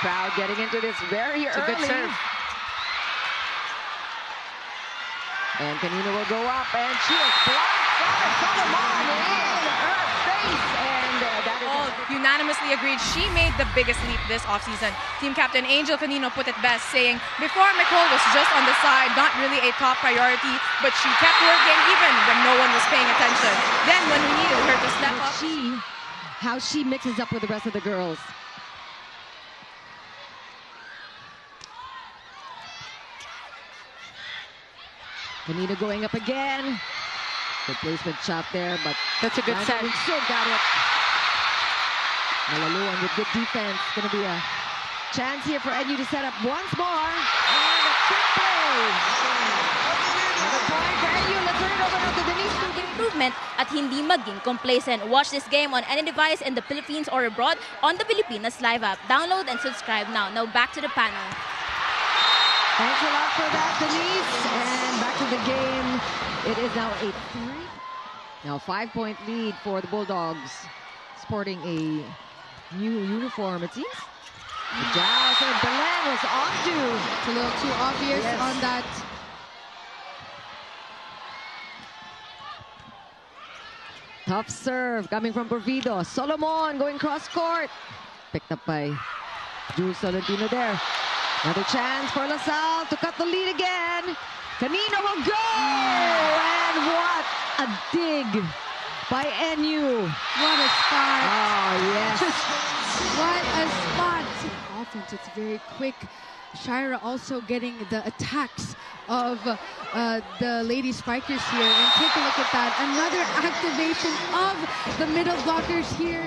Crowd getting into this very It's a early. good serve. And Canino will go up, and she is blocked from Solomon in her face. And that is All unanimously agreed she made the biggest leap this offseason. Team captain Angel Canino put it best, saying, before Nicole was just on the side, not really a top priority, but she kept working even when no one was paying attention. Then when we needed her to step up, how she mixes up with the rest of the girls. Canino going up again. Good placement shot there, but that's a good set. Still got it. Malaluan with good defense. Gonna be a chance here for NU to set up once more. And a quick play. Another point for NU. Let's turn it over now to Denise. Improvement at hindi maging complacent. Watch this game on any device in the Philippines or abroad on the Pilipinas Live app. Download and subscribe now. Now back to the panel. Thanks a lot for that, Denise. And back to the game. It is now 8-3. Now 5-point lead for the Bulldogs. Sporting a new uniform, it seems. The Jazz and Belen was on to. It's a little too obvious on that. Tough serve coming from Porfido. Solomon going cross court. Picked up by Jules Tolentino there. Another chance for LaSalle to cut the lead again. Canino will go! And what a dig by NU. What a spot. Oh, yes. What a spot. Offense, it's very quick. Shira also getting the attacks of the Lady Spikers here. And take a look at that. Another activation of the middle blockers here.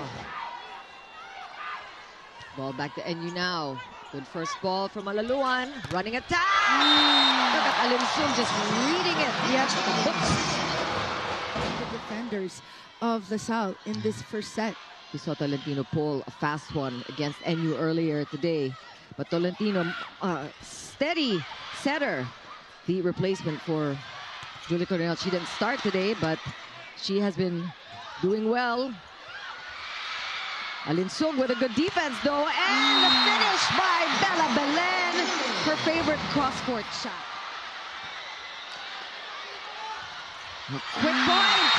Ball back to NU now. Good first ball from Malaluan. Running attack. Look at Alimsun just reading it. Yes. The defenders of LaSalle in this first set. We saw Tolentino pull a fast one against NU earlier today. But Tolentino, steady setter. The replacement for Julie Coronel. She didn't start today, but she has been doing well. Alinsug with a good defense though, and the finish by Bella Belen, her favorite cross-court shot. A quick point,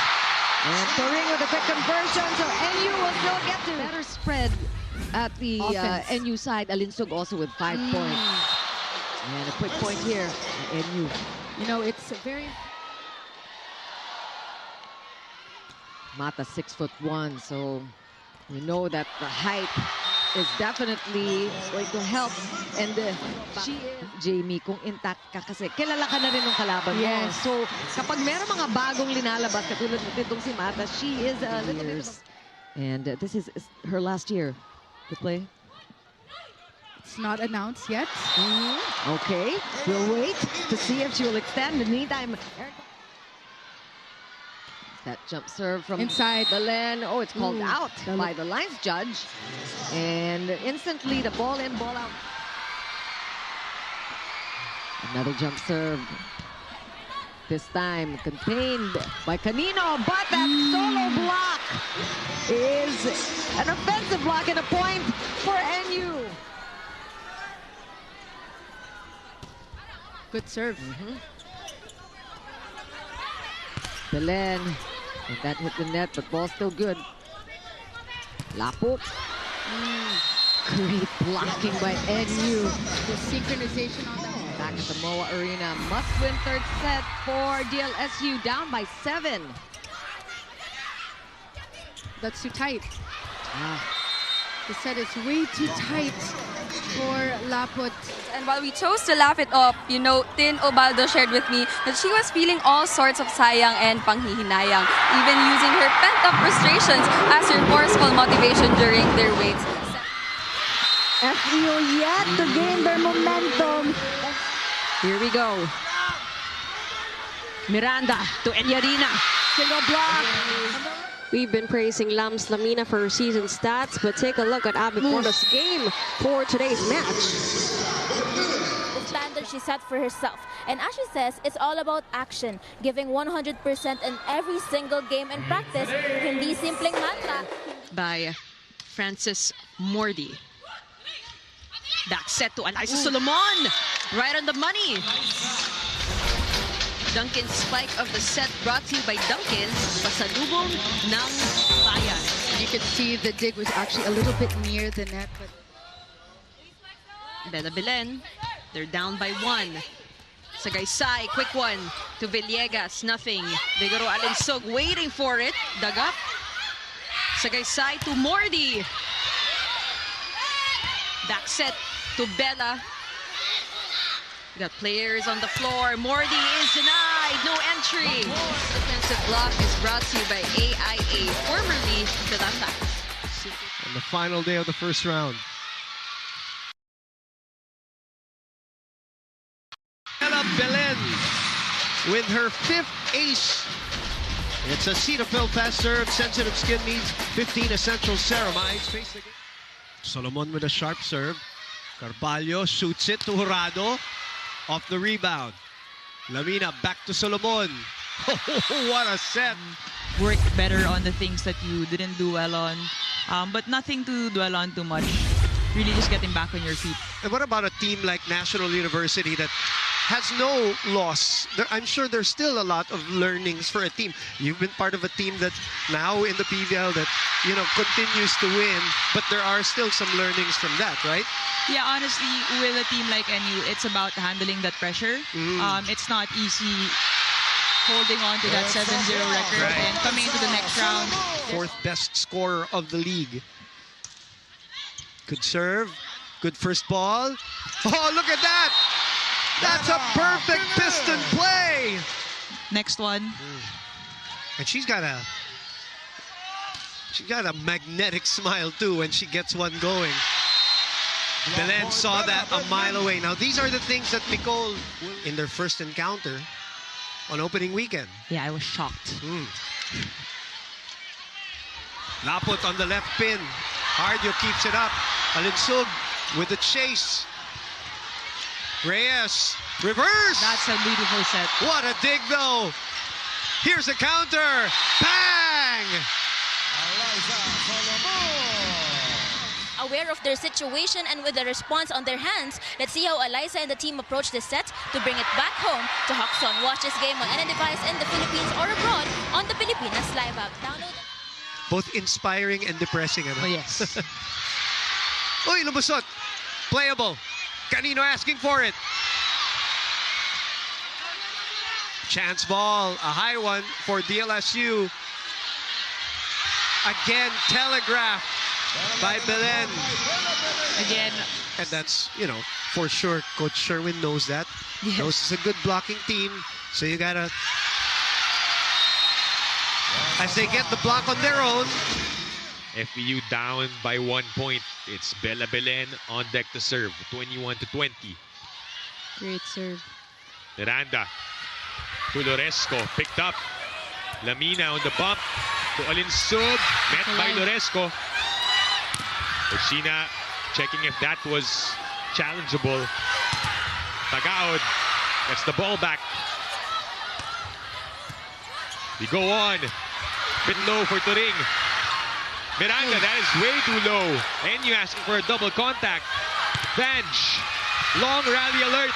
and Turing with a quick conversion, so NU will still get to better spread at the NU side. Alinsug also with 5 points, and a quick point here at NU. You know, it's a very... Mata 6'1", so we know that the height is definitely going to help. And she is, Jamie, kung intact ka kasi, kilala ka na rin ng kalaban mo. So, kapag meron mga bagong linalabas, katulad nitong si Mata, she is a little bit of a... And this is her last year to play. It's not announced yet. Okay, we'll wait to see if she will extend. In the meantime, that jump serve from inside Belen. Oh, it's called out by the lines judge. And instantly the ball in, ball out. Another jump serve. This time contained by Canino, but that solo block is an offensive block and a point for NU. Good serve. Belen. And that hit the net, but ball still good. Lapot. Great blocking by NU. The synchronization on that. Back at the MOA Arena. Must-win third set for DLSU. Down by 7. That's too tight. The set is way too tight for Lapot. And while we chose to laugh it off, you know, Tin Obaldo shared with me that she was feeling all sorts of sayang and panghihinayang, even using her pent-up frustrations as her forceful motivation during their waits. FEO yet to gain their momentum. Here we go. Miranda to Enyarina. Single block. We've been praising Lams Lamina for her season stats, but take a look at Abby Porto's game for today's match. The standard she set for herself. And as she says, it's all about action, giving 100% in every single game and practice. Hindi simpleng mantra. By Francis Mordi. Back set to Eliza Solomon. Right on the money. Duncan spike of the set brought to you by Duncan. Pasalubong ng bayan. You could see the dig was actually a little bit near the net, but Bella Belen, they're down by 1. Sagaysay, quick one to Villegas, nothing. Bigaro Alinsog waiting for it, dug up. Sagaysay to Mordi. Back set to Bella. Got players on the floor. Mordi is denied, no entry. Defensive block is brought to you by AIA, formerly Filanda. On the final day of the first round. Bella Belen with her 5th ace. It's a Cetaphil fast serve. Sensitive skin needs 15 essential ceramides. Solomon with a sharp serve. Carvalho shoots it to Jurado. Off the rebound. Lamina back to Solomon. What a set. Work better on the things that you didn't do well on. But nothing to dwell on too much. Really just getting back on your feet. And what about a team like National University that has no loss? I'm sure there's still a lot of learnings for a team. You've been part of a team that now in the PVL that, you know, continues to win, but there are still some learnings from that, right? Yeah, honestly, with a team like NU, it's about handling that pressure. It's not easy holding on to that 7-0 record and coming into the next round. 4th best scorer of the league. Good serve. Good first ball. Oh, look at that! That's a perfect piston play! Next one. And she's got a magnetic smile too when she gets one going. Belen saw that a mile away. Now these are the things that Nicole in their first encounter on opening weekend. Yeah, I was shocked. Laput on the left pin. Hardio keeps it up. Alinsug with the chase. Reyes, reverse! That's a beautiful set. What a dig though! Here's a counter! Bang! Aware of their situation and with the response on their hands, let's see how Eliza and the team approach this set to bring it back home to Hoxton. Watch this game on any device in the Philippines or abroad on the Pilipinas Live app. Download. Both inspiring and depressing. Ano? Oh, yes. Uy, lumusot. Playable. Canino asking for it. Chance ball. A high one for DLSU. Again, telegraphed by Belen. Again. And that's, you know, for sure, Coach Sherwin knows that. Yes. Knows it's a good blocking team. So you gotta... As they get the block on their own. FEU down by 1 point. It's Bella Belen on deck to serve. 21-20. Great serve. Miranda to Loresco. Picked up. Lamina on the bump. To Alinsug. Met by Loresco. Orsina checking if that was challengeable. Tagaod gets the ball back. We go on. Bit low for Turing. Miranda, that is way too low. And you asking for a double contact. Bench. Long rally alert.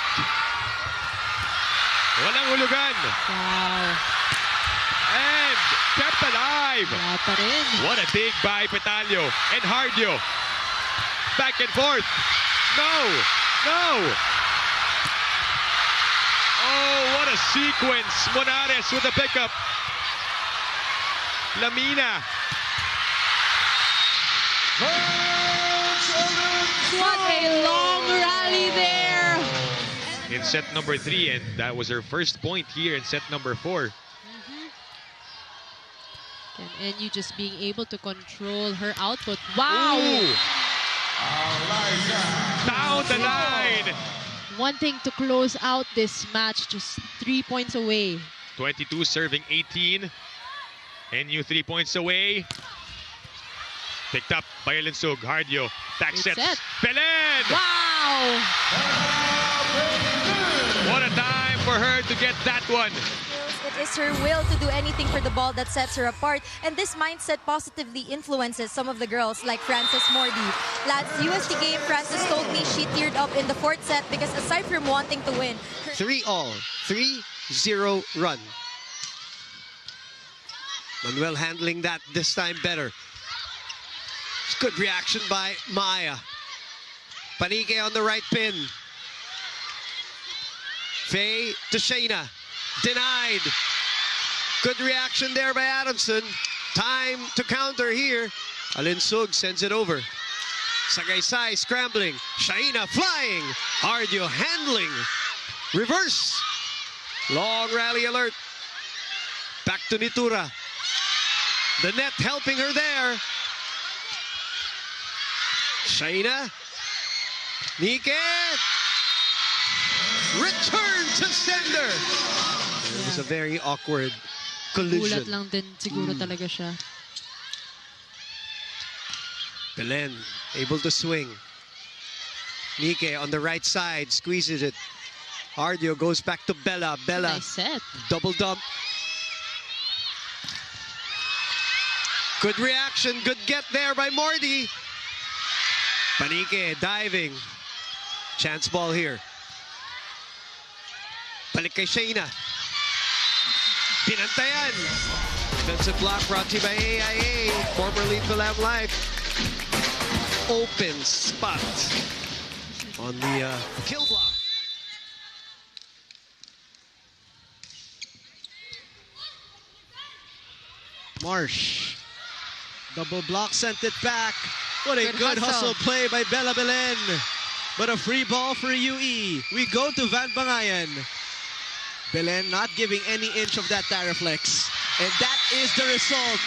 Walang hulugan. Wow. And kept alive. Wala pa rin. What a dig by Petalio and Hardio. Back and forth. No. No. Oh, what a sequence. Monares with the pickup. Lamina. What a long rally there. In set number 3, and that was her first point here in set number 4. And you just being able to control her output. Wow! Ooh. Down the line. One thing to close out this match, just 3 points away. 22 serving 18. NU 3 points away. Picked up by Alinsug. Hardio. Back set. Belen! Wow! What a time for her to get that one. It is her will to do anything for the ball that sets her apart. And this mindset positively influences some of the girls like Frances Mordi. Last UST game, Frances told me she teared up in the 4th set because aside from wanting to win... 3-all, 3-0 run. Manuel handling that this time better. Good reaction by Maya. Panique on the right pin. Faye to Shayna. Denied. Good reaction there by Adamson. Time to counter here. Alinsug sends it over. Sagaysay scrambling. Shayna flying. Ardio handling. Reverse. Long rally alert. Back to Nitura. The net helping her there. Shayna. Nike. Return to sender. It was a very awkward collision. Gulat lang din siguro talaga siya. Belen able to swing. Nike on the right side squeezes it. Ardio goes back to Bella. Bella. Nice set. Double dump. Good reaction. Good get there by Mordi. Panique diving. Chance ball here. Balik kay Shayna. Pinantayan. Defensive block brought to you by AIA. Formerly Philam Life. Open spot on the kill block. Marsh. Double block sent it back. What a good hustle play by Bella Belen. But a free ball for UE. We go to Van Bangayan. Belen not giving any inch of that Taraflex. And that is the result.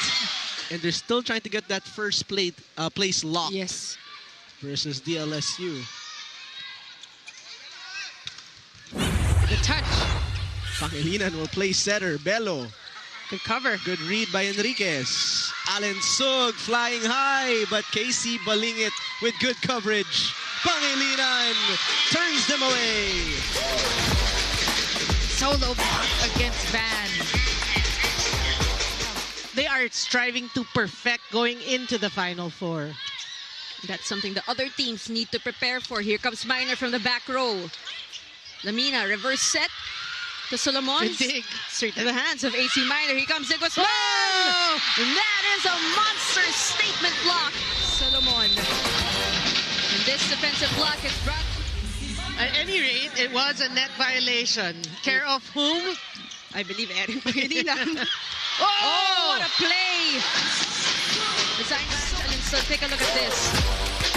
And they're still trying to get that first place lock. Yes. Versus DLSU. The touch. Pangilinan will play setter. Bello. Good cover. Good read by Enriquez. Alinsug flying high, but Casey Balingit with good coverage. Pangilinan turns them away. Solo against Van. They are striving to perfect going into the Final Four. That's something the other teams need to prepare for. Here comes Minor from the back row. Lamina, reverse set to Solomon. Dig straight in the hands of AC Minor. Here comes De Guzman. Oh! And that is a monster statement block. Solomon. And this defensive block is brought. At any rate, it was a net violation. Care of whom? I believe Erin Pangilinan. Oh, what a play! So take a look at this.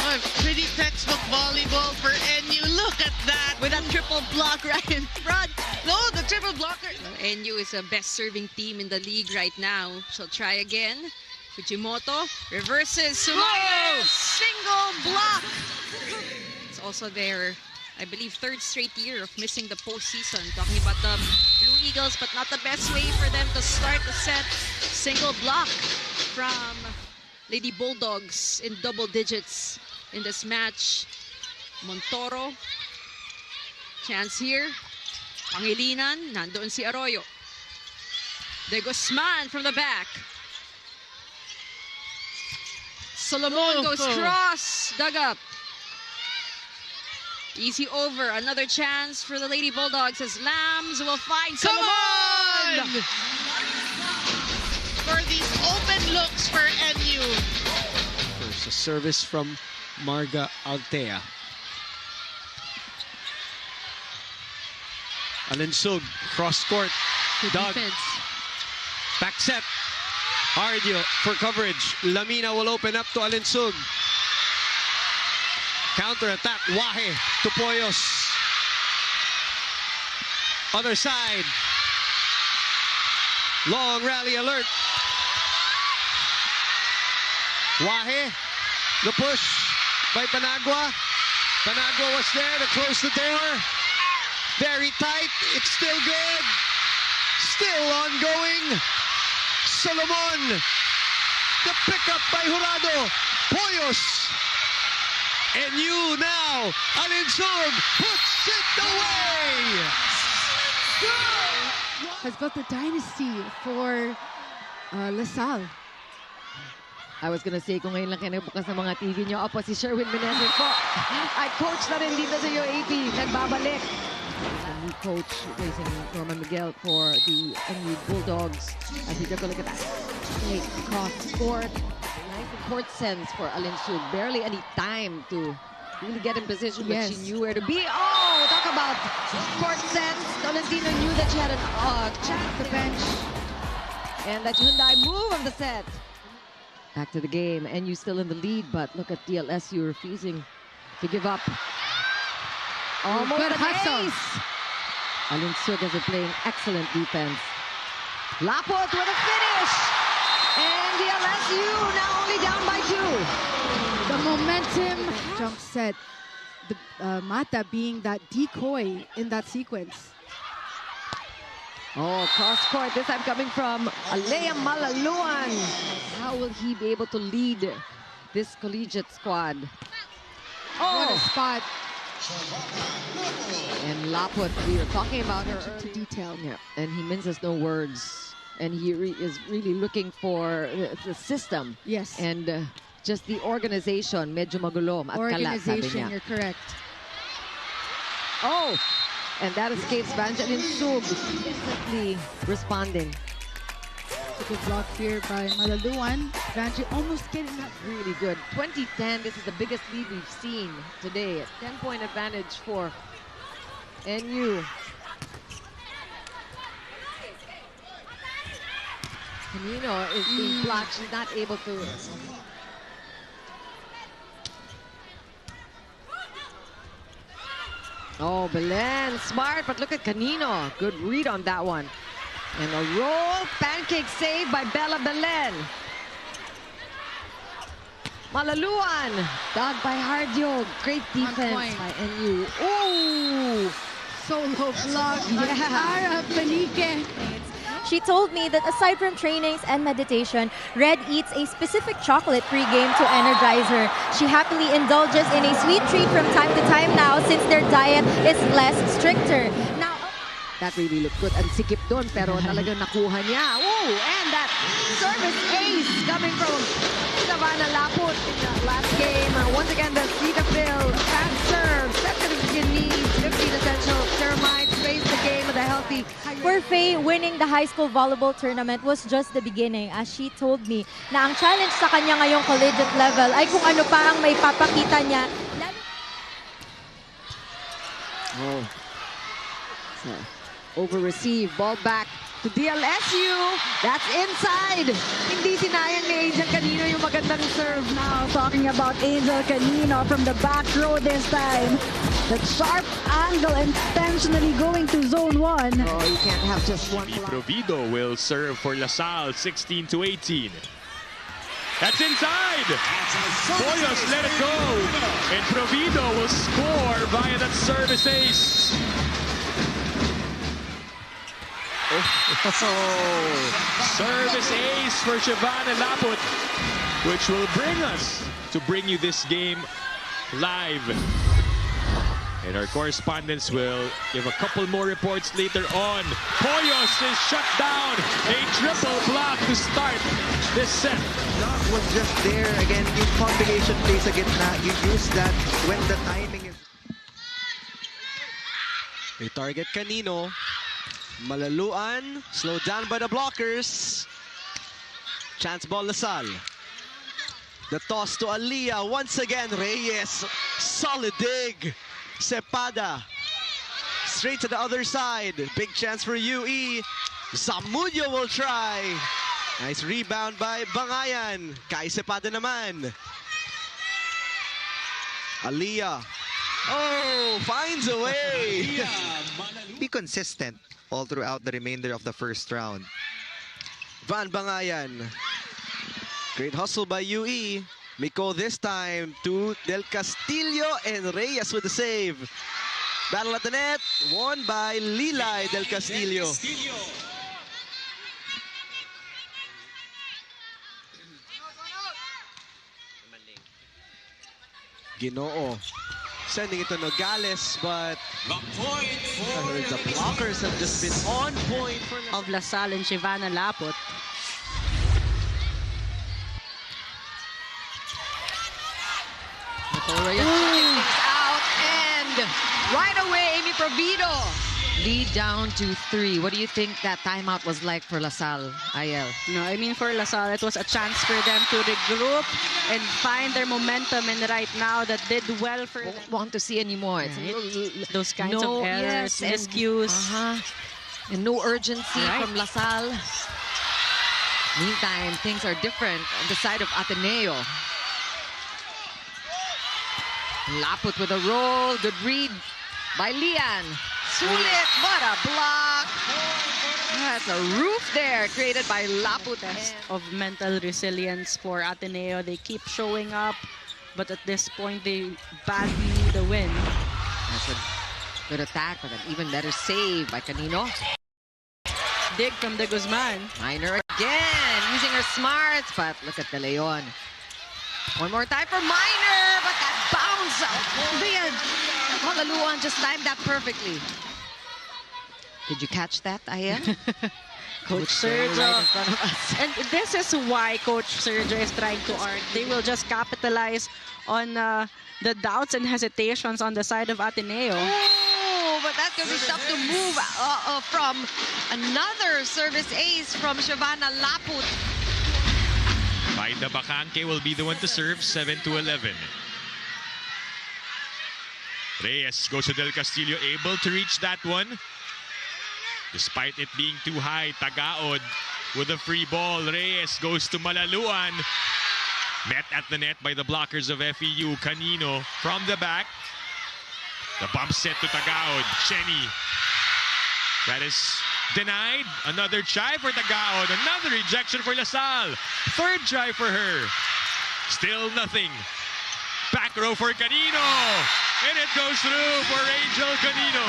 Oh, pretty textbook volleyball for NU. Look at that with a triple block right in front. No, the triple blocker. Well, NU is the best serving team in the league right now. She'll try again. Fujimoto reverses. Sumaya, single block. It's also their, I believe, 3rd straight year of missing the postseason. Talking about the Blue Eagles, but not the best way for them to start the set. Single block from Lady Bulldogs in double digits in this match. Montoro. Chance here. Pangilinan. Nandoon si Arroyo. De Guzman from the back. Solomon goes cross. Dug up. Easy over. Another chance for the Lady Bulldogs as Lambs will find Solomon. For these open looks for NU. First, a service from Marga Altea. Alinsug, cross court. Doug. Back set. Ardio for coverage. Lamina will open up to Alinsug. Counter attack. Wahe to Poyos. Other side. Long rally alert. Wahe. The push by Panagua. Panagua was there to close the door. Very tight. It's still good. Still ongoing. Solomon. The pickup by Jurado. Poyos. And you now, Alinsug puts it away. has built a dynasty for LaSalle. I was gonna say, kung ngayon lang kayo nagbukas ng mga TV nyo, opo, si Sherwin Meneses po. Ay, coach na rin dito sa UAP. Nagbabalik. The new coach facing Norman Miguel for the NU Bulldogs. As we took a look at that. Straight across the court. Nice court sense for Alin Sug. Barely any time to really get in position, but she knew where to be. Oh, talk about court sense. Tolentino knew that she had an chance to bench. And that Hyundai move of the set. Back to the game. NU still in the lead, but look at DLSU refusing to give up. Almost good an hustle. ace. Alin Sug has been playing excellent defense. Lapot with a finish. And DLSU now only down by 2. The momentum jump set. The Mata being that decoy in that sequence. Oh, cross court. This time coming from Alea Malaluan. How will he be able to lead this collegiate squad? Oh, what a spot. And Laput, we were talking about her to detail. Yeah, and he minces no words. And he is really looking for the system. Yes. And just the organization. Medyo magulo at kalat, sabi niya. You're correct. Oh! And that escapes Vangeline Sug, instantly responding. A good block here by Malaluan. Vanji almost getting that. Really good. 2010, this is the biggest lead we've seen today. A 10-point advantage for NU. Camino is being blocked. She's not able to. Oh, Belen, smart, but look at Canino. Good read on that one. And a roll, pancake save by Bella Belen. Malaluan, dug by Hardio. Great defense by NU. Ooh! Solo block by Ara Panique. She told me that aside from trainings and meditation, Red eats a specific chocolate pre-game to energize her. She happily indulges in a sweet treat from time to time now since their diet is less stricter. Now, that really looked good. And sikip doon, pero talagang nakuha niya. Ooh, and that service ace coming from Savannah Laput in the last game. Once again, the Cetaphil fast serve. Sensitive skin needs, 15 essential ceramides. Face the game with a healthy. for Faye, winning the high school volleyball tournament was just the beginning, as she told me na ang challenge sa kanya ngayong collegiate level ay kung ano pa ang may papakita niya. Oh. So, over-receive. Ball back to DLSU. That's inside. Hindi sinayang ni Angel Canino yung magandang serve. Now talking about Angel Canino from the back row this time. The sharp angle intentionally going to zone 1. Oh, you can't have just one block. Provido will serve for LaSalle, 16-18. That's inside. Boyos let it go. And Provido will score via that service ace. Service ace for Shavana Laput, which will bring you this game live. And our correspondents will give a couple more reports later on. Boyos is shut down. A triple block to start this set. Block was just there. Again, yung combination plays again na you use that when the timing is... They target Canino. Malaluan, slowed down by the blockers. Chance ball LaSalle. The toss to Aliyah. Once again, Reyes. Solid dig. Cepada. Straight to the other side. Big chance for UE. Zamudio will try. Nice rebound by Bangayan. Kai Cepada naman. Aliyah. Oh, finds a way. Be consistent all throughout the remainder of the first round. Van Bangayan. Great hustle by UE. Miko this time to Del Castillo and Reyes with the save. Battle at the net, won by Lilay Del Castillo. Ginoo Sending it to Nogales, but the blockers have just been on point for of LaSalle and Shivana Laput. Nicole Reyes checking things out, and right away, Amy Provido lead down to 3. What do you think that timeout was like for LaSalle, IL? No, I mean for LaSalle, it was a chance for them to regroup and find their momentum, and right now that did well for them. Won't want to see anymore. Those kinds of errors, miscues. And no urgency from LaSalle. Meantime, things are different on the side of Ateneo. Laput with a roll. Good read by Lian. Sulit, what a block. That's a roof there created by Laput. Of mental resilience for Ateneo. They keep showing up, but at this point, they badly need a win. That's a good attack, but an even better save by Canino. Dig from De Guzman. Minor again, using her smarts, but look at De Leon. One more time for Minor, but that bounce. Malaluan just timed that perfectly. Did you catch that, Aya? Coach Sergio. Right in front of us. And this is why Coach Sergio is trying to argue. They will just capitalize on the doubts and hesitations on the side of Ateneo. Oh, but that's going to be tough to move from another service ace from Shivana Laput. Faida Bacanque will be the one to serve, 7-11. Reyes goes to Del Castillo, able to reach that one. Despite it being too high, Tagaod with a free ball. Reyes goes to Malaluan. Met at the net by the blockers of FEU. Canino from the back. The bump set to Tagaod. Chenny. That is denied. Another try for Tagaod. Another rejection for LaSalle. Third try for her. Still nothing. Back row for Canino. And it goes through for Angel Canino.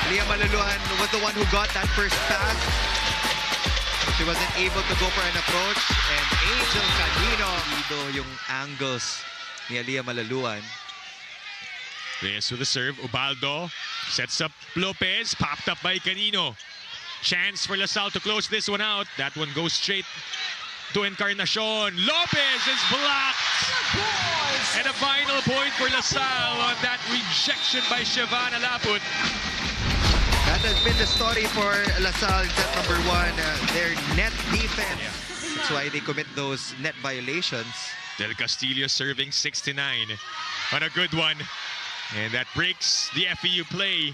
Leah Malaluan was the one who got that first pass. She wasn't able to go for an approach. And Angel Canino. Ito yung angles ni Leah Malaluan. Reyes with a serve. Ubaldo sets up Lopez. Popped up by Canino. Chance for LaSalle to close this one out. That one goes straight to Encarnacion. Lopez is blocked. And a final point for LaSalle on that rejection by Shivana Laput. That has been the story for LaSalle in set number 1. Their net defense. That's why they commit those net violations. Del Castillo serving 69 on a good one. And that breaks the FEU play.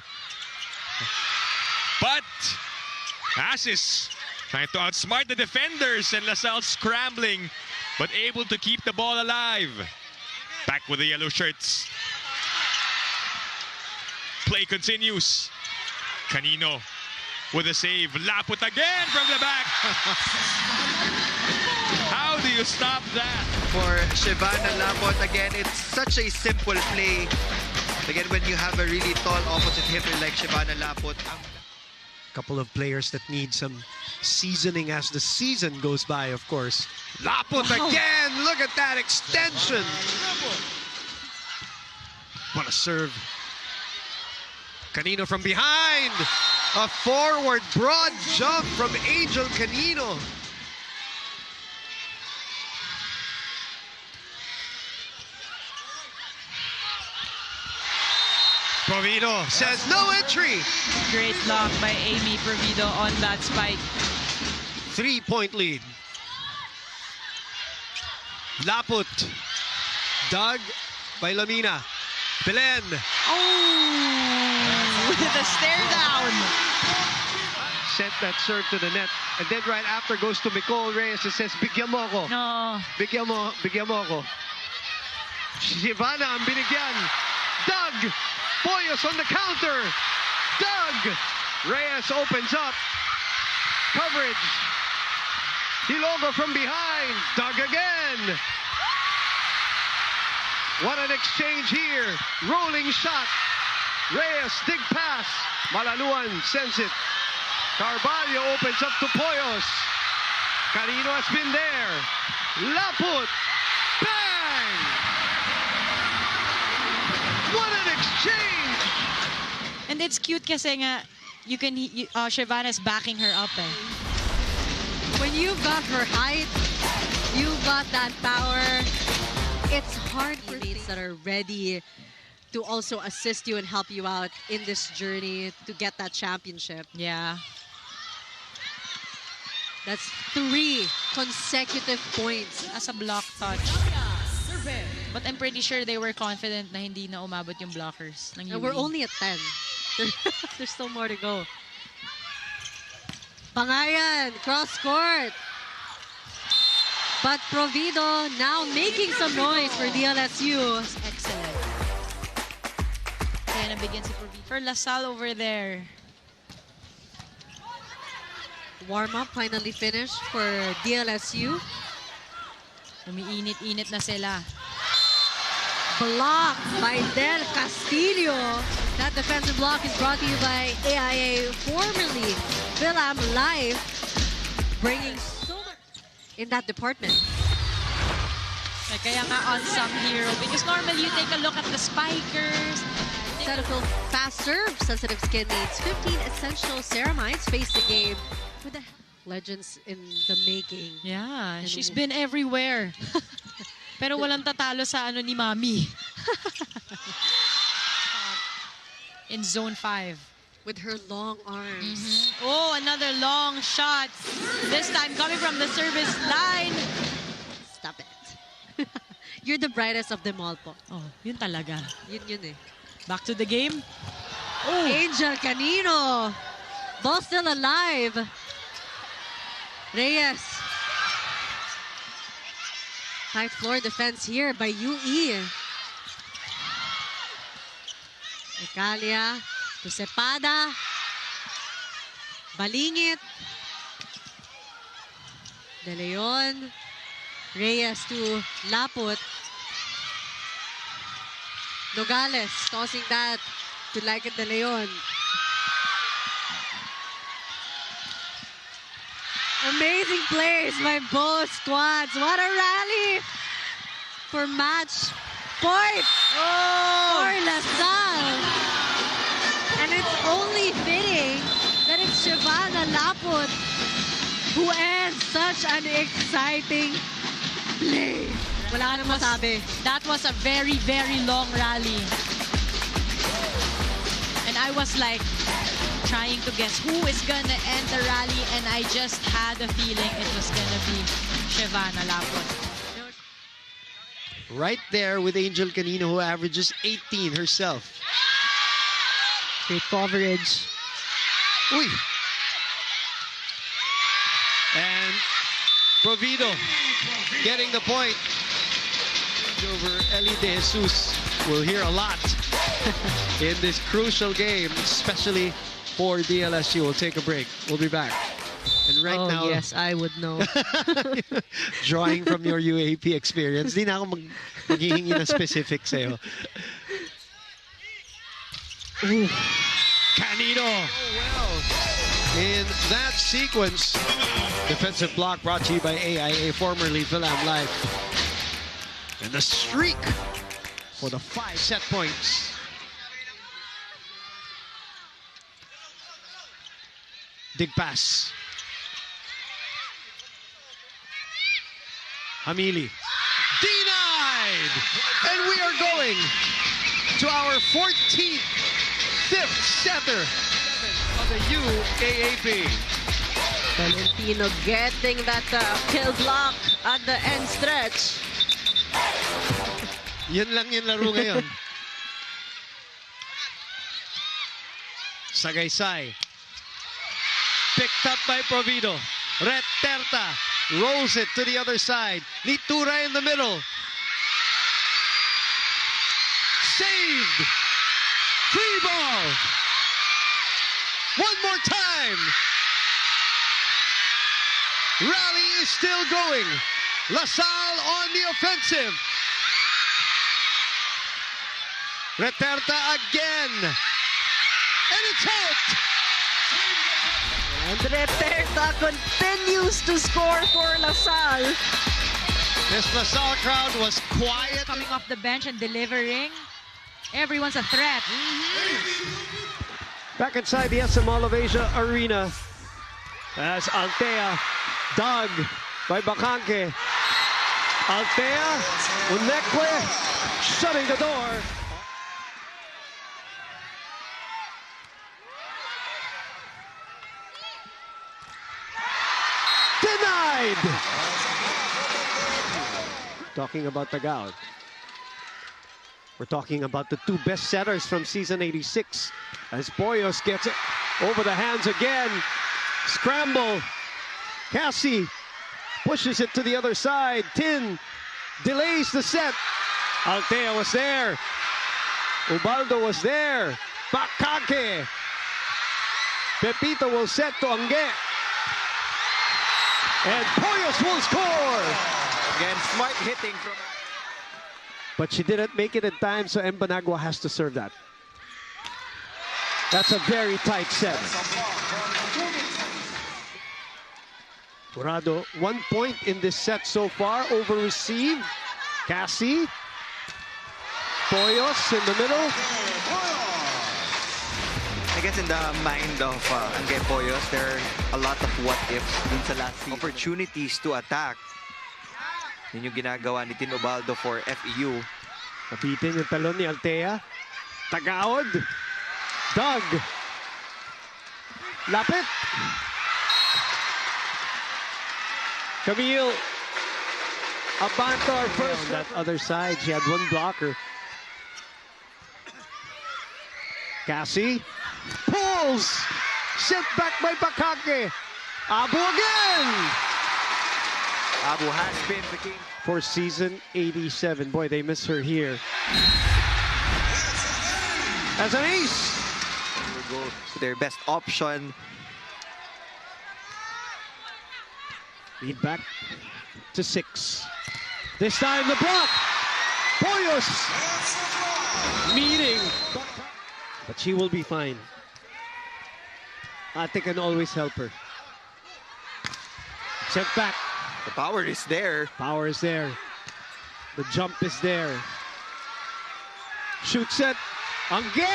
But Asis trying to outsmart the defenders, and LaSalle scrambling, but able to keep the ball alive. Back with the yellow shirts. Play continues. Canino with a save. Laput again from the back. How do you stop that? For Shivana Laput, again, it's such a simple play. Again, when you have a really tall opposite hitter like Shivana Laput. Couple of players that need some seasoning as the season goes by, of course. Laput again! Look at that extension! What a serve. Canino from behind! A forward broad jump from Angel Canino. Provido says no entry. Great block by Amy Provido on that spike. 3-point lead. Laput. Dug by Lamina. Belen. Oh! With a stare down. Sent that serve to the net. And then right after goes to Nicole Reyes and says, bigyan mo ko. No. Bigyan mo ko. Shivana ang binigyan. Dug. Boyos on the counter. Dug. Reyes opens up. Coverage. Hilogo from behind. Dug again. What an exchange here. Rolling shot. Reyes, dig pass. Malaluan sends it. Carvalho opens up to Poyos. Canino has been there. Laput. Bang! And it's cute kasi nga, Shyvana's backing her up eh. When you've got her height, you've got that power, it's hard for teammates that are ready to also assist you and help you out in this journey to get that championship. Yeah. That's 3 consecutive points as a block touch. But I'm pretty sure they were confident na hindi na umabot yung blockers ng UE. We're only at 10. There's still more to go. Pangayan, cross court. But Provido now making some noise for DLSU. Excellent. Kaya nabigyan si Provido. For LaSalle over there. Warm-up finally finished for DLSU. Umiinit-init na sila. Blocked by Del Castillo. That defensive block is brought to you by AIA, formerly Relive, bringing so much in that department. Kaya nga unsung hero because normally you take a look at the spikers. Settle fast serve, sensitive skin needs 15 essential ceramides. Face the game with the legends in the making. Yeah, she's been everywhere. Pero walang tatalo sa ano ni Mami. In zone 5. With her long arms. Oh, another long shot. This time coming from the service line. Stop it. You're the brightest of them all po. Oh, yun talaga. Yun eh. Back to the game. Oh. Angel Canino. Ball still alive. Reyes. High floor defense here by UE. Ecalia to Cepada. Balingit. De Leon. Reyes to Laput. Nogales tossing that to Like De Leon. Amazing plays by both squads. What a rally for match point for LaSalle. And it's only fitting that it's Shyvana Laput who ends such an exciting play. Wala ka nang masabi. That was a very, very long rally. And I was like trying to guess who is gonna end the rally, and I just had a feeling it was gonna be Shyvana Laput. Right there with Angel Canino, who averages 18 herself. Great coverage. Uy. And Provido getting the point over Eli De Jesus. We'll hear a lot in this crucial game, especially for DLSU. We'll take a break. We'll be back. And right now, yes, I would know. Drawing from your UAP experience, di na ako maghihingi na specific sa'yo. Canino. Oh, well. In that sequence, defensive block brought to you by AIA, formerly Relive. And the streak for the 5 set points. Dig pass. Hamili. Denied! And we are going to our 14th, 5th setter of the UAAP. Valentino getting that kill block at the end stretch. Yan lang yung laro ngayon. Sagaysay. Picked up by Provido. Reterta rolls it to the other side. Nitura in the middle. Saved. Free ball. One more time. Rally is still going. LaSalle on the offensive. Reterta again. And it's out. And Reterta continues to score for LaSalle. This LaSalle crowd was quiet. Coming off the bench and delivering. Everyone's a threat. Back inside the SM Mall of Asia Arena as Altea dug by Bacanque. Altea, Unekwe, shutting the door. Denied! Talking about Tagaud. We're talking about the two best setters from season 86 as Boyos gets it over the hands again. Scramble. Cassie pushes it to the other side. Tin delays the set. Altea was there. Ubaldo was there. Bacanque. Pepito will set to Angge. And Boyos will score. Again, smart hitting from... But she didn't make it in time, so Embanagua has to serve that. That's a very tight set. Jurado, 1 point in this set so far, over receive. Cassie. Boyos in the middle. I guess in the mind of Angge Boyos, there are a lot of what-ifs dun sa last season. Opportunities to attack. Yun yung ginagawa ni Tin Ubaldo for FEU. Nabitin yung talon ni Altea. Tagaod. Doug. Lapit. Camille. Abantor first. On that other side, she had one blocker. Cassie. Pulls. Sent back by Bacanque. Abu again. Abu has been the king. For season 87. Boy, they miss her here. As an ace. Will go to their best option. Lead back to 6. This time the block. Boyos. Meeting. But she will be fine. Ate can always help her. Sent back. The power is there. Power is there. The jump is there. Shoot set. Angge.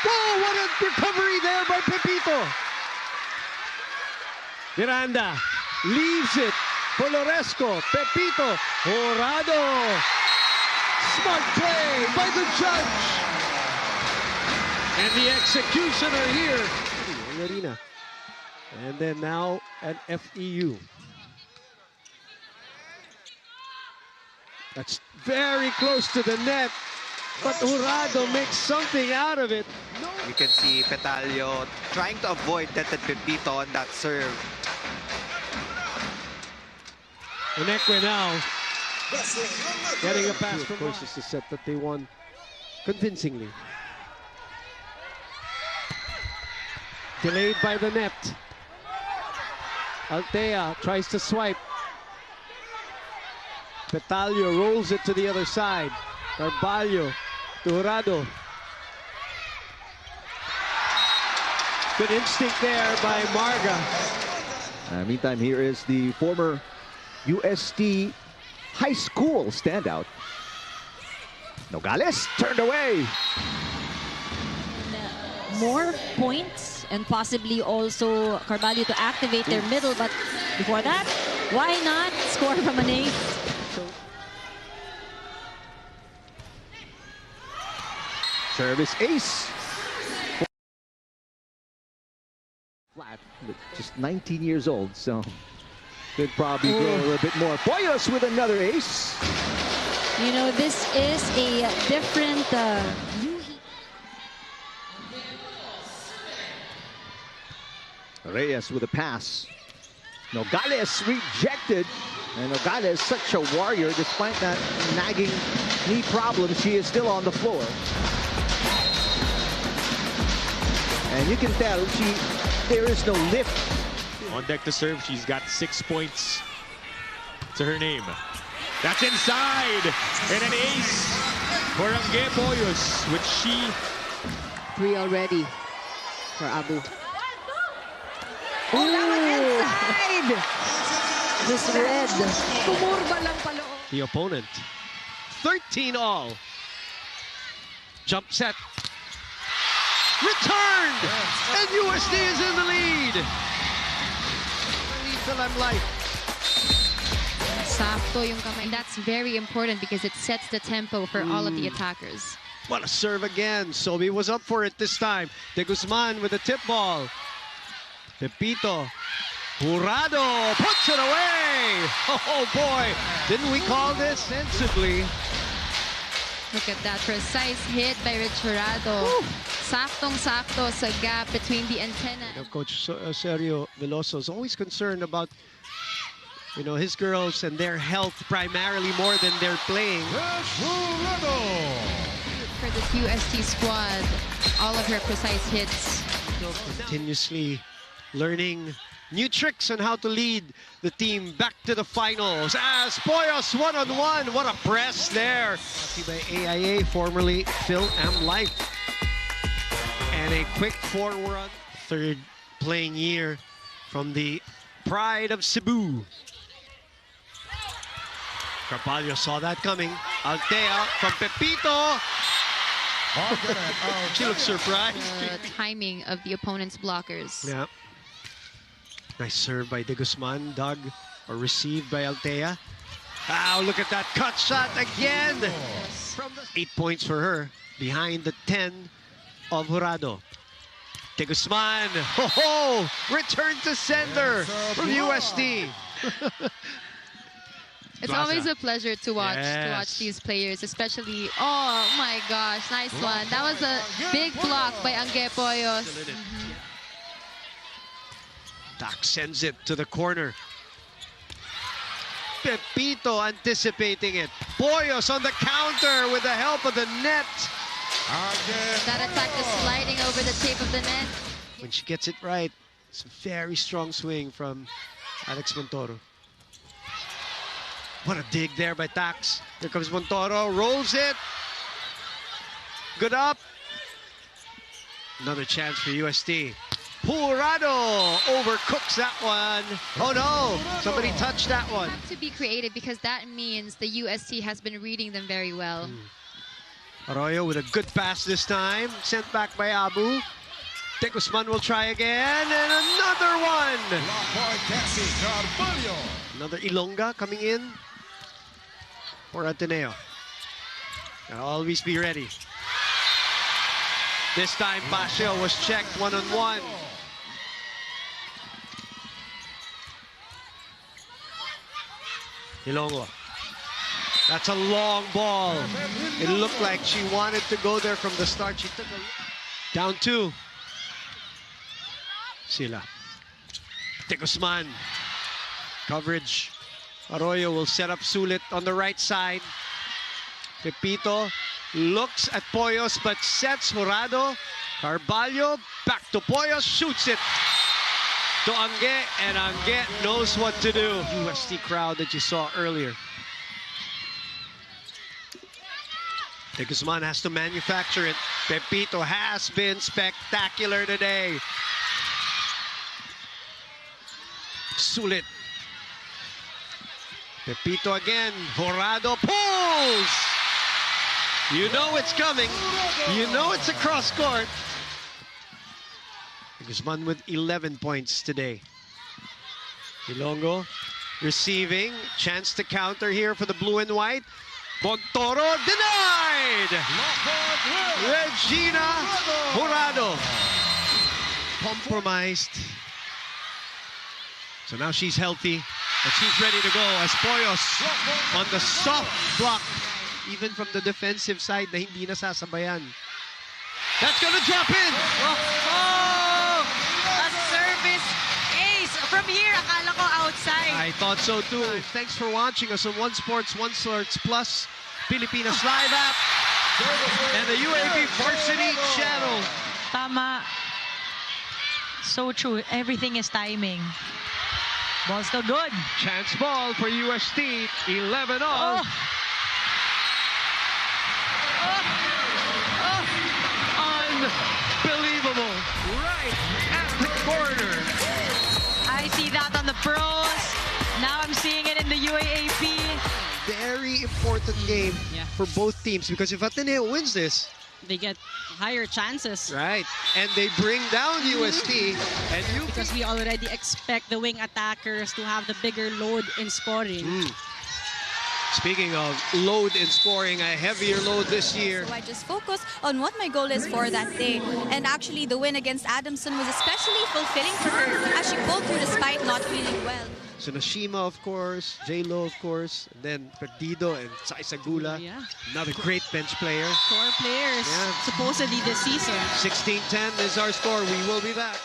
Whoa, what a recovery there by Pepito. Miranda leaves it for Loresco. Pepito. Jurado. Smart play by the judge. And the executioner here. Arena. And then now at FEU. That's very close to the net, but Jurado makes something out of it. You can see Petalio trying to avoid that Pepito on that serve. Unekwe now getting a pass from... Of course, it's the set that they won convincingly. Delayed by the net. Altea tries to swipe. Petalio rolls it to the other side. Carvalho to Jurado. Good instinct there by Marga. Meantime, here is the former UST high school standout. Nogales turned away. More points and possibly also Carvalho to activate their middle, but before that, why not score from an ace? Service ace. Flat, but just 19 years old, so could probably grow a little bit more. Boyos with another ace. You know, this is a different... Reyes with a pass. Nogales rejected. And Nogales is such a warrior. Despite that nagging knee problem, she is still on the floor. And you can tell there is no lift. On deck to serve, she's got 6 points to her name. That's inside. And an ace for Angge Boyos, which she... 3 already for Abu. Oh, that was inside! This red. Kumurba lang pala. The opponent. 13 all. Jump set. returned, and USD is in the lead. Film Life. Sakto yung kamay. And that's very important because it sets the tempo for all of the attackers. What a serve again. Sobi was up for it this time. De Guzman with the tip ball. Pepito. Jurado puts it away. Oh boy, didn't we call this sensibly? Look at that precise hit by Rich Jurado. Saktong-sakto sa gap between the antenna. You know, Coach Sergio Veloso is always concerned about, you know, his girls and their health primarily more than their playing. For this UST squad, all of her precise hits. Continuously learning new tricks on how to lead the team back to the finals. As Poyos one-on-one, what a press there. By AIA, formerly Phil M. Life. And a quick forward, third playing year from the pride of Cebu. Carvalho saw that coming. Altea from Pepito. She looks surprised. Timing of the opponent's blockers. Yeah. Nice serve by De Guzman, dug or received by Altea. Wow, look at that cut shot again. 8 points for her, behind the 10 of Jurado. De Guzman, ho-ho, return to sender from USD. It's always a pleasure to watch these players, especially, oh my gosh, nice one. That was a big block by Angge Poyos. Doc sends it to the corner. Pepito anticipating it. Poyos on the counter with the help of the net. That attack is sliding over the tape of the net. When she gets it right, it's a very strong swing from Alex Montoro. What a dig there by Tax. Here comes Montoro, rolls it. Good up. Another chance for UST. Jurado overcooks that one. Oh no, somebody touched that one. Have to be creative because that means the UST has been reading them very well. Arroyo with a good pass this time, sent back by Abu. De Guzman will try again, and another one. Another Ilongga coming in for Ateneo. Gotta always be ready. This time, Pacio was checked one-on-one. Ilonggo. That's a long ball. It looked like she wanted to go there from the start. She took a down 2. Sila. De Guzman. Coverage. Arroyo will set up Sulit on the right side. Pepito looks at Poyos but sets Jurado. Carvalho back to Poyos, shoots it to Angge, and Angge knows what to do. UST crowd that you saw earlier. De Guzman has to manufacture it. Pepito has been spectacular today. Sulit. Pepito again. Jurado pulls. You know it's coming. You know it's a cross court. Guzman with 11 points today. Ilonggo receiving. Chance to counter here for the blue and white. Montoro denied. Regina Jurado compromised. So now she's healthy and she's ready to go as Poyos on the soft block. Even from the defensive side na hindi nasasabayan. That's gonna drop in. Oh! A service ace from here. Akala ko outside. I thought so too. Thanks for watching us on One Sports, One Sports Plus, Pilipinas Live app, and the UAP Varsity channel. Tama. So true. Everything is timing. Ball still good. Chance ball for UST. 11 all. Oh. Unbelievable. Right at the corner. I see that on the pros. Now I'm seeing it in the UAAP. Very important game for both teams because if Ateneo wins this, they get higher chances. Right, and they bring down UST, and because we already expect the wing attackers to have the bigger load in scoring. Speaking of load in scoring, a heavier load this year. So I just focus on what my goal is for that day. And actually, the win against Adamson was especially fulfilling for her as she pulled through despite not feeling well. So Nashima, of course, J-Lo, of course, and then Perdido and Saisagula. Yeah. Another great bench player. Core players, supposedly this season. 16-10 is our score. We will be back.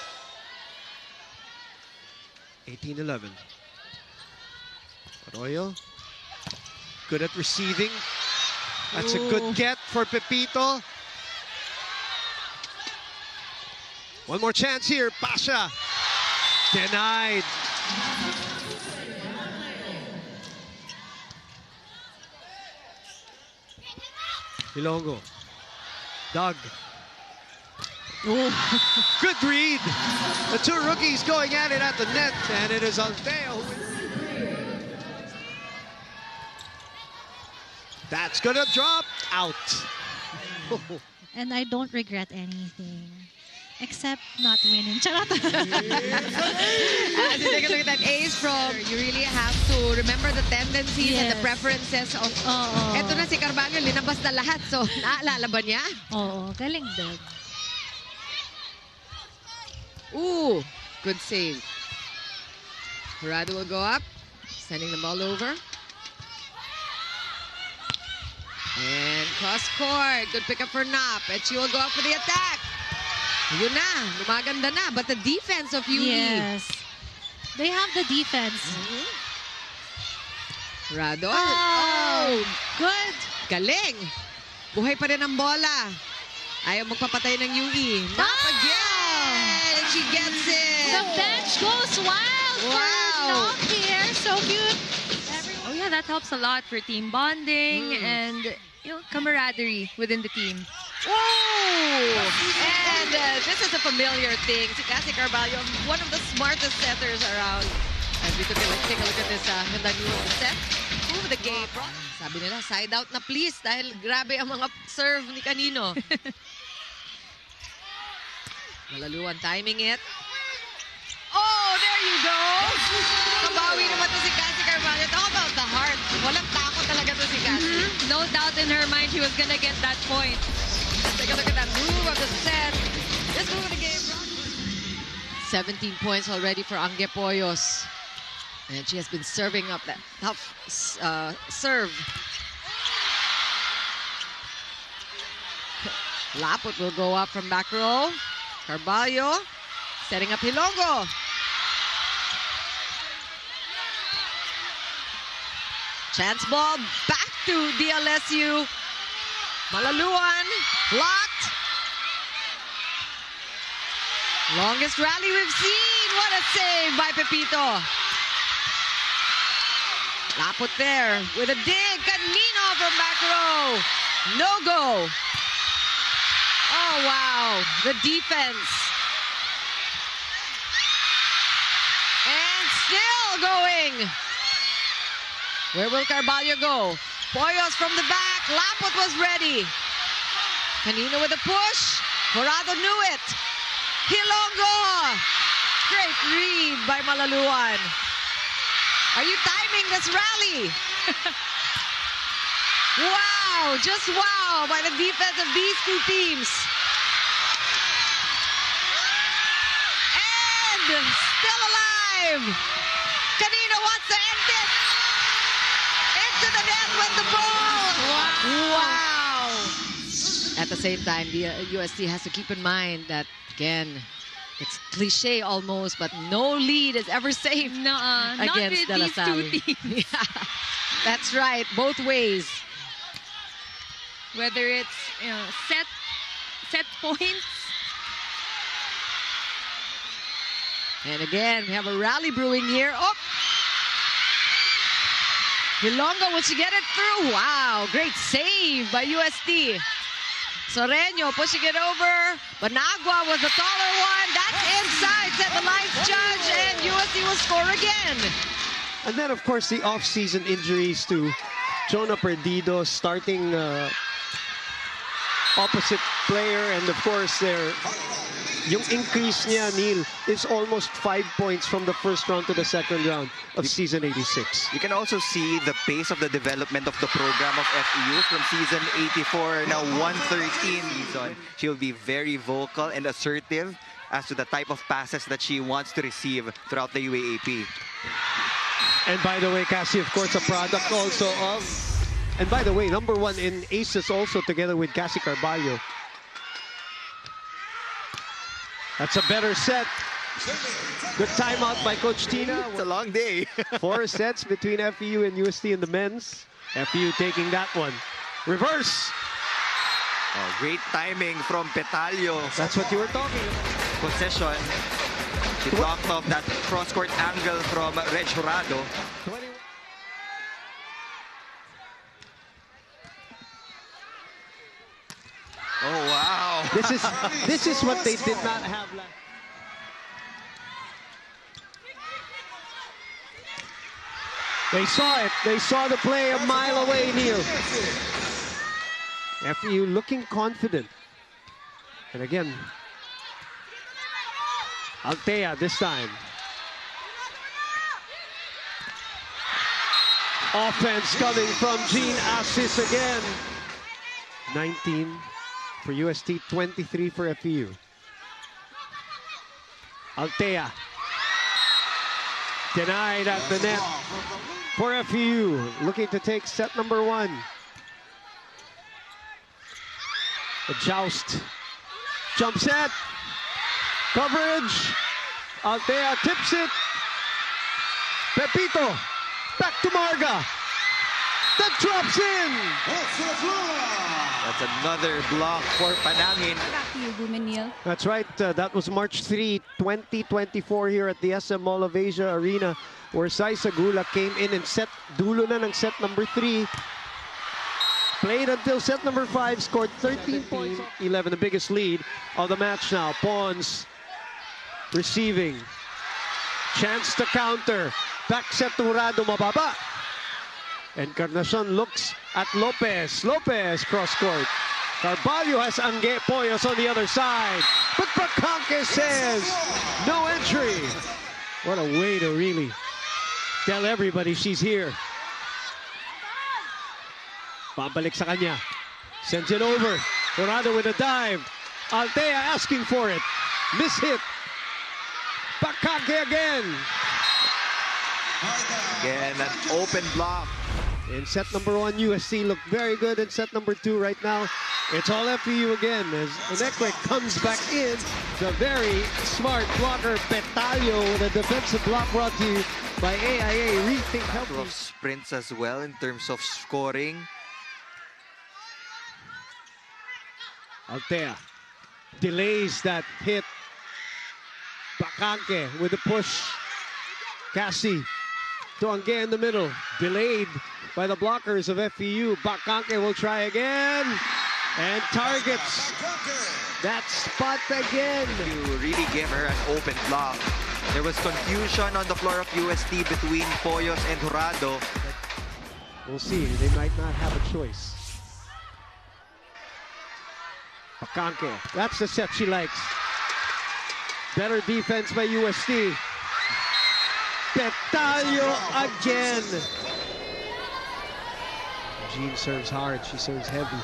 18-11. Arroyo. Good at receiving. That's a good get for Pepito. One more chance here. Pasha. Denied. Ilongo. Doug. Good read. The two rookies going at it at the net, and it is Althea who wins. That's gonna drop out. And I don't regret anything. Except not winning. Charot! As you take a look at that ace from, you really have to remember the tendencies and the preferences of... Eto na si Carvalho, linabas na lahat. So, naalala ba niya? Oo, galing din. Ooh, good save. Jurado will go up, sending the ball over. And cross court. Good pickup for Nap. And she will go up for the attack. Yun na. Lumaganda na. But the defense of UE. Yes. They have the defense. Rado. Oh, good. Galing. Buhay pa rin ang bola. Ayaw magpapatay ng UE. Nap again. And she gets it. The bench goes wild for Nap here. So cute. Oh yeah, that helps a lot for team bonding and camaraderie within the team. Oh! And this is a familiar thing. Si Cassie Carvalho, one of the smartest setters around. As we take a look at this Hyundai New set. Move the game. Sabi nila, side out na please dahil grabe ang mga serve ni Canino. Malaluan timing it. Oh, there you go! Kabawi naman to si Cassie Carvalho. Talk about the heart. Walang takot talaga to si Cassie. No doubt in her mind she was gonna get that point. Let's take a look at that move of the set. This move of the game. 17 points already for Angge Poyos. And she has been serving up that tough serve. Laput will go up from back row. Carvalho setting up Hilongo. Chance ball back to DLSU. Malaluan blocked. Longest rally we've seen. What a save by Pepito. Laput there with a dig. Canino from back row. No go. Oh, wow. The defense. And still going. Where will Carvalho go? Poyos from the back. Laput was ready. Canino with a push. Jurado knew it. Hilongo. Great read by Malaluan. Are you timing this rally? Wow, just wow by the defense of these two teams. And still alive. Canino wants to end it. Into the net with the ball. Wow. At the same time, the UST has to keep in mind that, again, it's cliche almost, but no lead is ever safe against De La Salle. Not with these two teams. Yeah, that's right, both ways. Whether it's set points. And again, we have a rally brewing here. Oh! Hilongo, will she get it through? Wow, great save by UST. Soreño pushing it over. Banagua was the taller one. That's inside, said the lines judge, and UST will score again. And then, of course, the off-season injuries to Jonah Perdido starting opposite player, and of course yung increase niya, Neil, is almost 5 points from the first round to the second round of season 86. You can also see the pace of the development of the program of FEU from season 84, now 113 season. She'll be very vocal and assertive as to the type of passes that she wants to receive throughout the UAAP. And by the way, Cassie, of course, a product also of... And by the way, #1 in aces also together with Cassie Carballo. That's a better set. Good timeout by Coach Tina. It's a long day. 4 sets between FEU and UST in the men's. FEU taking that one. Reverse. Oh, great timing from Petalio. That's what you were talking about. Possession. She blocked off that cross-court angle from Reg Jurado. Oh, wow. This is what they did not have last. They saw it. They saw the play a mile away, Neil. FEU looking confident. And again, Altea this time. Offense coming from Jean Assis again. 19 for UST, 23 for FEU. Altea. Denied at the net for FEU. Looking to take set #1. A joust. Jump set. Coverage. Altea tips it. Pepito. Back to Marga. That drops in. That's another block for Panangin. That's right. That was March 3, 2024 here at the SM Mall of Asia Arena, where Saisa Gula came in and set dulo na ng set #3. Played until set #5, scored 13 points. 11, the biggest lead of the match now. Pons receiving. Chance to counter. Back set to Jurado, mababa. Encarnacion looks at Lopez. Lopez cross-court. Carballo has Angge Poyos on the other side. But Bacanque says no entry. What a way to really tell everybody she's here. Pabalik sa kanya. Sends it over. Jurado with a dive. Altea asking for it. Miss hit. Bacanque again. Again, an open block. In set #1, USC looked very good. In set #2 right now, it's all FEU again as Onekwe comes back in. The very smart blocker, Petalio, with a defensive block brought to you by AIA. Rethink Couple of sprints as well in terms of scoring. Altea delays that hit. Bacanque with the push. Cassie to Angge in the middle. Delayed by the blockers of FEU. Bacanque will try again. And targets that spot again. You really gave her an open block. There was confusion on the floor of UST between Poyos and Jurado. We'll see. They might not have a choice. Bacanque. That's the set she likes. Better defense by UST. Petalio again. Jean serves hard. She serves heavy.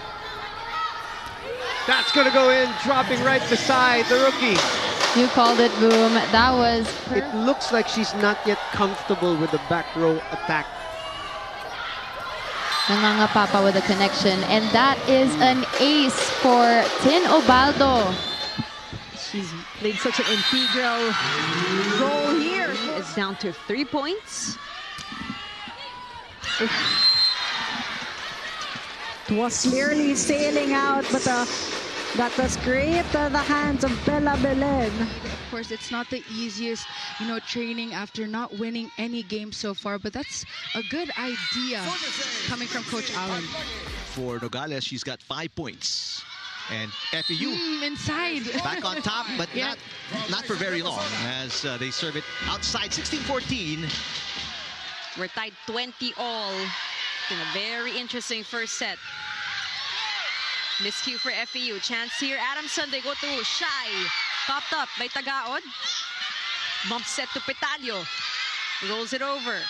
That's going to go in, dropping right beside the rookie. You called it, Boom. That was... It looks like she's not yet comfortable with the back row attack. Nangangapapa with a connection. And that is an ace for Tin Obaldo. She's played such an integral role here. It's down to 3 points. It was clearly sailing out, but that was great the hands of Bella Belen. Of course, it's not the easiest, training after not winning any game so far, but that's a good idea coming from Coach Allen. For Nogales, she's got 5 points. And FEU inside back on top, but not for very long as they serve it outside. 16-14. We're tied 20 all in a very interesting first set. Miscue for FEU. Chance here. Adamson, they go to Shy. Popped up by Tagaod. Bump set to Petalio. Rolls it over.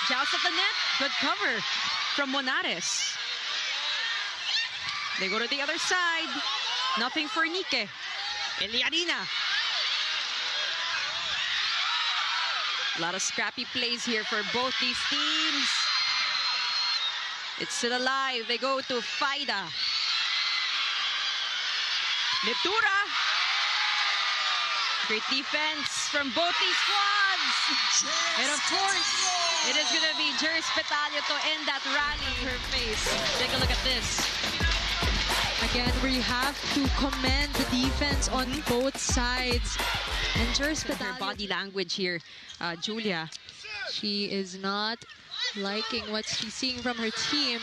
Joust at the net. Good cover from Monares. They go to the other side. Nothing for Nike. Eliarina. A lot of scrappy plays here for both these teams. It's still alive. They go to Faida. Netura. Great defense from both these squads. And of course, it is going to be Jers Petalio to end that rally in her face. Take a look at this. Again, we have to commend the defense on both sides. And Jers Petalio, her body language here, Julia. She is not liking what she's seeing from her team.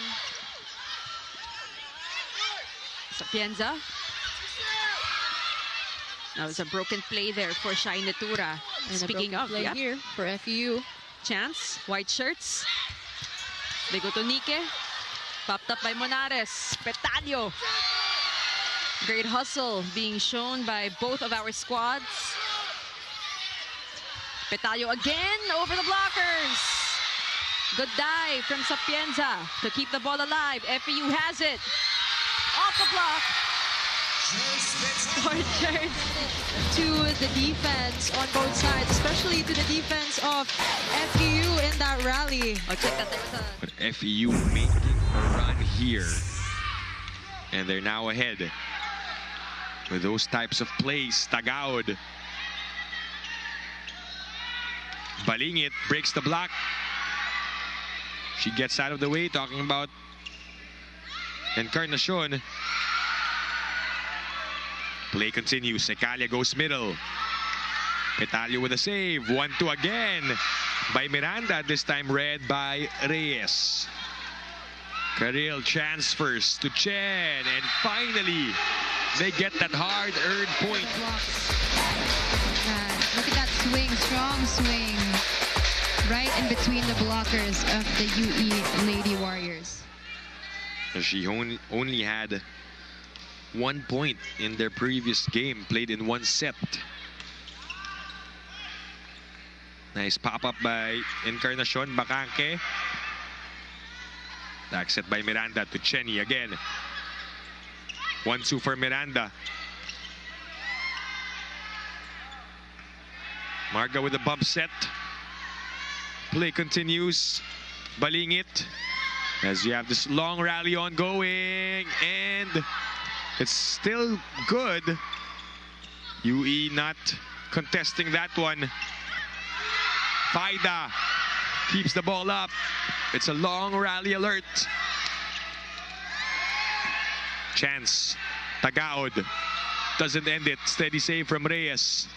Sapienza. That was a broken play there for Shai Netura. And speaking of, play here for FEU. Chance, white shirts. They go to Nike. Popped up by Monares. Petalio. Great hustle being shown by both of our squads. Petalio again over the blockers. Good dive from Sapienza to keep the ball alive. FEU has it. Off the block. To the defense on both sides, especially to the defense of FEU in that rally. Oh, check that. There was a... But FEU making a run here. And they're now ahead. With those types of plays, Tagaod. Balingit breaks the block. She gets out of the way, talking about Encarnacion. Play continues. Secalia goes middle. Petalio with a save. 1-2 again by Miranda. This time read by Reyes. Karil transfers to Chen. And finally, they get that hard-earned point. Look at that swing. Strong swing. Right in between the blockers of the UE Lady Warriors. She only had 1 point in their previous game, played in 1 set. Nice pop-up by Encarnacion. Bacanque. Back set by Miranda to Chenny again. 1-2 for Miranda. Marga with a bump set. Play continues. Balingit. As you have this long rally ongoing. And it's still good. UE not contesting that one. Faida keeps the ball up. It's a long rally alert. Chance. Tagaod. Doesn't end it. Steady save from Reyes.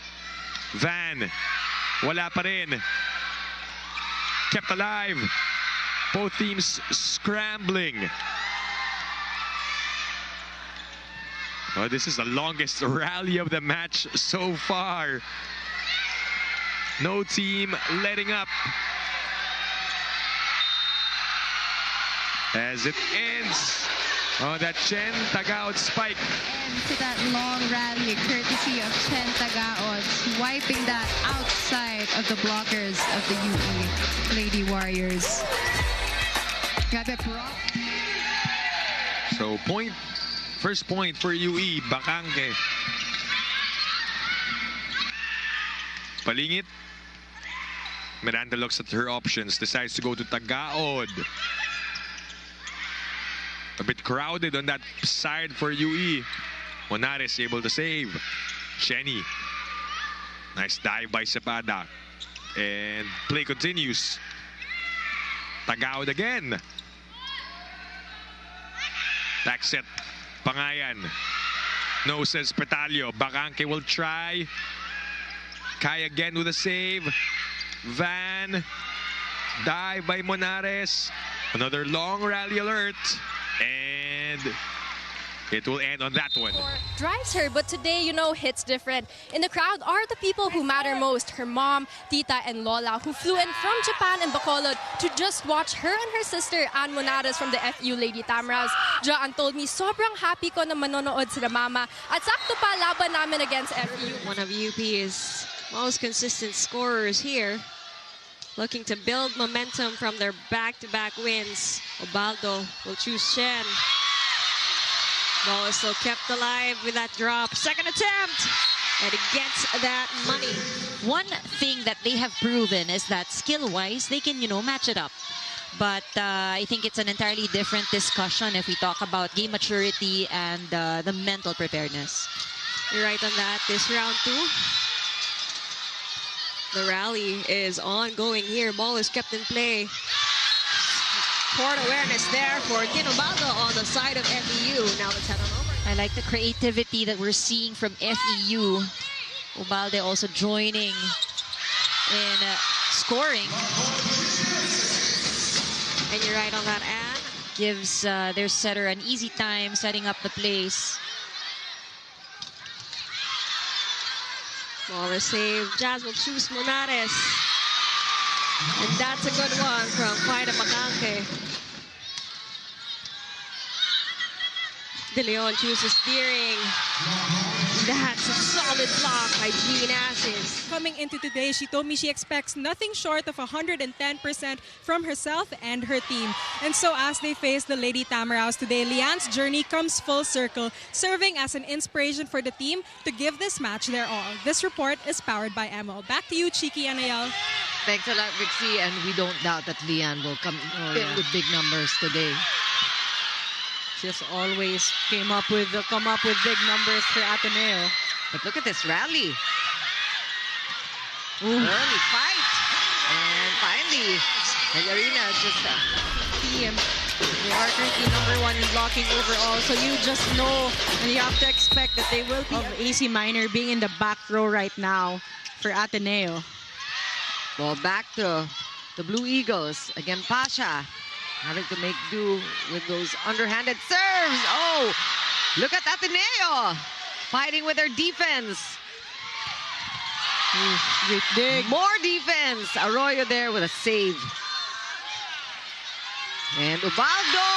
Van. Wala pa rin. Kept alive. Both teams scrambling. Well, this is the longest rally of the match so far. No team letting up. As it ends on that Chen Tagaod spike. And to that long rally, courtesy of Chen Tagaod, wiping that outside of the blockers of the UE Lady Warriors. So first point for UE, Bacanque. Balingit. Miranda looks at her options, decides to go to Tagaod. A bit crowded on that side for UE. Monares able to save. Chenny. Nice dive by Cepada. And play continues. Tagaod again. Back set. Pangayan. No, says Petalio. Bacanque will try. Kai again with a save. Van. Dive by Monares. Another long rally alert. And it will end on that one. Drives her, but today, you know, hits different. In the crowd are the people who matter most, her mom, tita, and lola, who flew in from Japan and Bacolod to just watch her and her sister, Ann Monares from the FEU Lady Tamaraws. Joanne told me, sobrang happy ko na manonood sila mama. At sakto pa laban namin against FEU. One of UP's most consistent scorers here, looking to build momentum from their back-to-back wins. Ubaldo will choose Shen. Ball is still kept alive with that drop. Second attempt, and it gets that money. One thing that they have proven is that skill-wise, they can, you know, match it up. But I think it's an entirely different discussion if we talk about game maturity and the mental preparedness. You're right on that. This round 2. The rally is ongoing here. Ball is kept in play. Court awareness there for Ubaldo on the side of FEU. Now let's head on over. I like the creativity that we're seeing from FEU. Ubaldo also joining in scoring. And you're right on that, Ann. Gives their setter an easy time setting up the plays. Ball is saved. Jazz will choose Monares. And that's a good one from Faida Bacanque. De Leon chooses Deering. That's a solid block by Jean Ashes. Coming into today, she told me she expects nothing short of 110% from herself and her team. And so as they face the Lady Tamaraws today, Leanne's journey comes full circle, serving as an inspiration for the team to give this match their all. This report is powered by MO. Back to you, Chiki and Ayel. Thanks a lot, Rixie, and we don't doubt that Leanne will come in with big numbers today. Just always come up with big numbers for Ateneo. But look at this rally. Early fight. And finally, Arena just team. They are currently #1 in blocking overall. So you just know and you have to expect that they will be of AC Minor being in the back row right now for Ateneo. Ball back to the Blue Eagles. Again, Pasha having to make do with those underhanded serves. Oh, look at Ateneo fighting with their defense. More defense. Arroyo there with a save. And Ubaldo,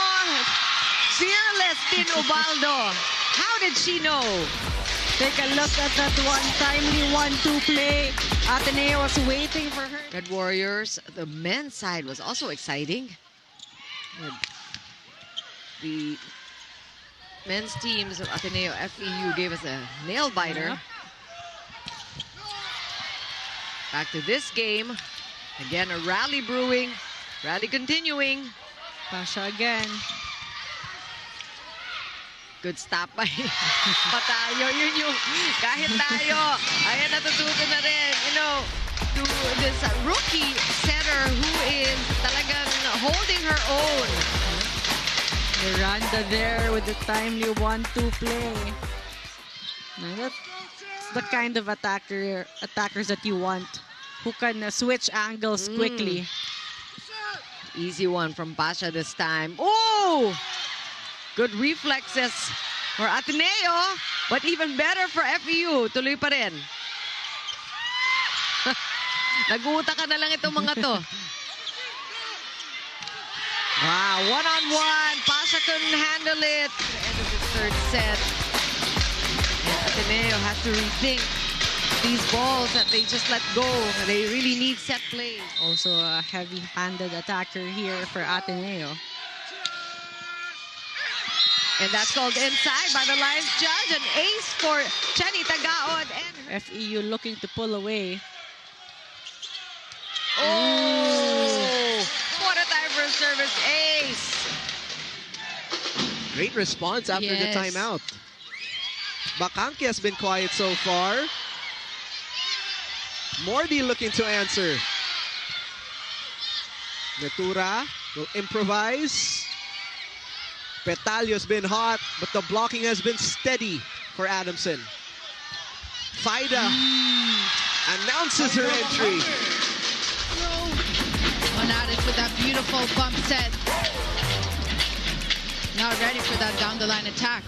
fearless in Ubaldo. How did she know? Take a look at that one timely 1-2 play. Ateneo was waiting for her. Red Warriors, the men's side was also exciting. The men's teams of Ateneo FEU gave us a nail biter. Yep. Back to this game. Again, a rally brewing. Rally continuing. Pasha again. Good stop by Patayo. Yun yung kahit tayo. Ayan, natututo na rin. You know, to this rookie setter who is talagang holding her own. Miranda there with the timely 1-2 play. Now that's the kind of attackers that you want, who can switch angles quickly. Easy one from Pasha this time. Oh! Good reflexes for Ateneo, but even better for FEU. Tuloy pa rin. Nag-uuta na lang itong mga to. Wow, one-on-one. Pasha couldn't handle it. At the end of the third set. And Ateneo has to rethink these balls that they just let go. They really need set plays. Also a heavy-handed attacker here for Ateneo. And that's called inside by the line's judge. An ace for Chenny Tagaod. And FEU looking to pull away. Oh! What a time for a service ace. Great response after the timeout. Bacanque has been quiet so far. Mordi looking to answer. Natura will improvise. Petalio's been hot, but the blocking has been steady for Adamson. Faida announces her entry. Monares with that beautiful bump set. Now ready for that down the line attack.